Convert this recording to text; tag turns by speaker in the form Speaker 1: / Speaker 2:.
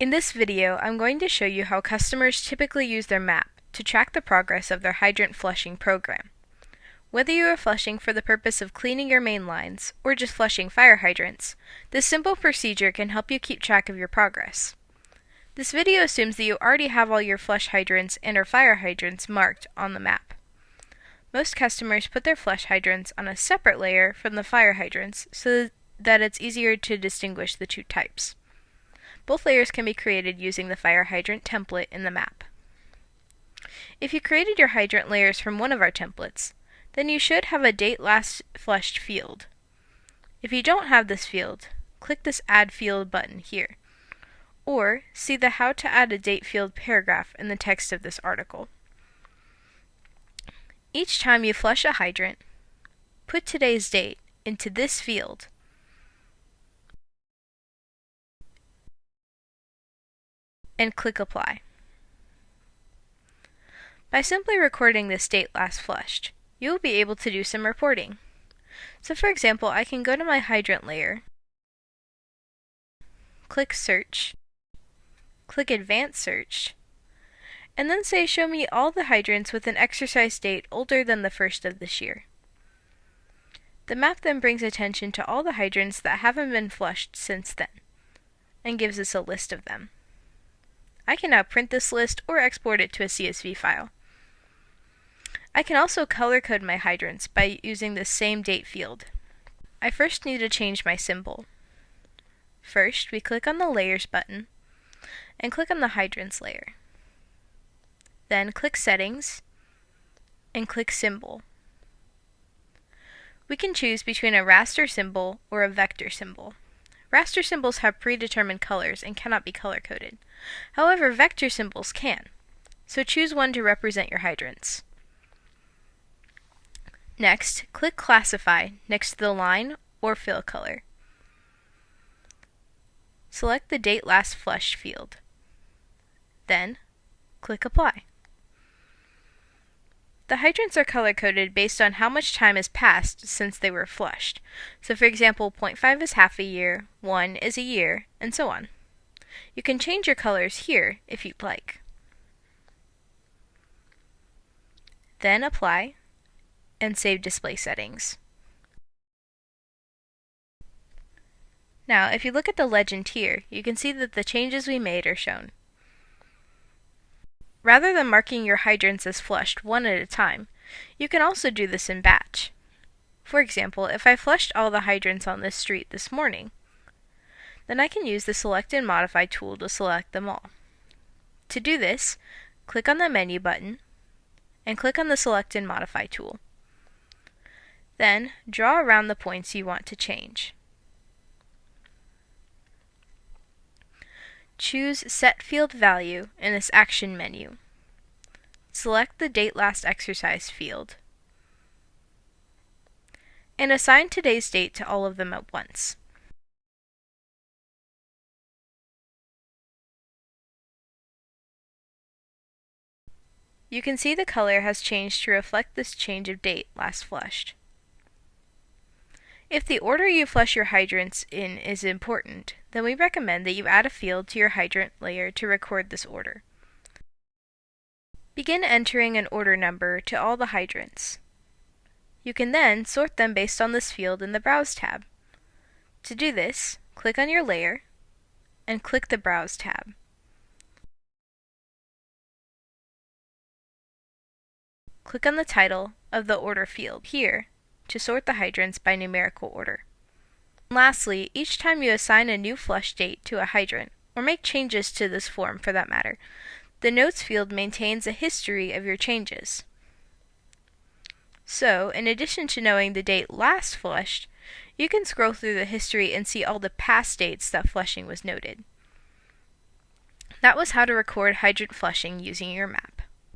Speaker 1: In this video, I'm going to show you how customers typically use their map to track the progress of their hydrant flushing program. Whether you are flushing for the purpose of cleaning your main lines or just flushing fire hydrants, this simple procedure can help you keep track of your progress. This video assumes that you already have all your flush hydrants and or fire hydrants marked on the map. Most customers put their flush hydrants on a separate layer from the fire hydrants so that it's easier to distinguish the two types. Both layers can be created using the fire hydrant template in the map. If you created your hydrant layers from one of our templates, then you should have a date last flushed field. If you don't have this field, click this Add Field button here, or see the How to Add a Date Field paragraph in the text of this article. Each time you flush a hydrant, put today's date into this field and click Apply. By simply recording this date last flushed, you will be able to do some reporting. So for example, I can go to my hydrant layer, click Search, click Advanced Search, and then say Show me all the hydrants with an exercise date older than the 1st of this year. The map then brings attention to all the hydrants that haven't been flushed since then, and gives us a list of them. I can now print this list or export it to a CSV file. I can also color code my hydrants by using the same date field. I first need to change my symbol. First, we click on the Layers button and click on the Hydrants layer. Then click Settings and click Symbol. We can choose between a raster symbol or a vector symbol. Raster symbols have predetermined colors and cannot be color-coded. However, vector symbols can, so choose one to represent your hydrants. Next, click Classify next to the line or fill color. Select the Date Last Flushed field. Then, click Apply. The hydrants are color-coded based on how much time has passed since they were flushed. So for example, 0.5 is half a year, 1 is a year, and so on. You can change your colors here if you'd like. Then Apply and save display settings. Now, if you look at the legend here, you can see that the changes we made are shown. Rather than marking your hydrants as flushed one at a time, you can also do this in batch. For example, if I flushed all the hydrants on this street this morning, then I can use the Select and Modify tool to select them all. To do this, click on the Menu button and click on the Select and Modify tool. Then, draw around the points you want to change. Choose Set Field Value in this Action menu. Select the Date Last Exercise field, and assign today's date to all of them at once. You can see the color has changed to reflect this change of date last flushed. If the order you flush your hydrants in is important, then we recommend that you add a field to your hydrant layer to record this order. Begin entering an order number to all the hydrants. You can then sort them based on this field in the Browse tab. To do this, click on your layer and click the Browse tab. Click on the title of the order field here to sort the hydrants by numerical order. Lastly, each time you assign a new flush date to a hydrant, or make changes to this form for that matter, the Notes field maintains a history of your changes. So, in addition to knowing the date last flushed, you can scroll through the history and see all the past dates that flushing was noted. That was how to record hydrant flushing using your map.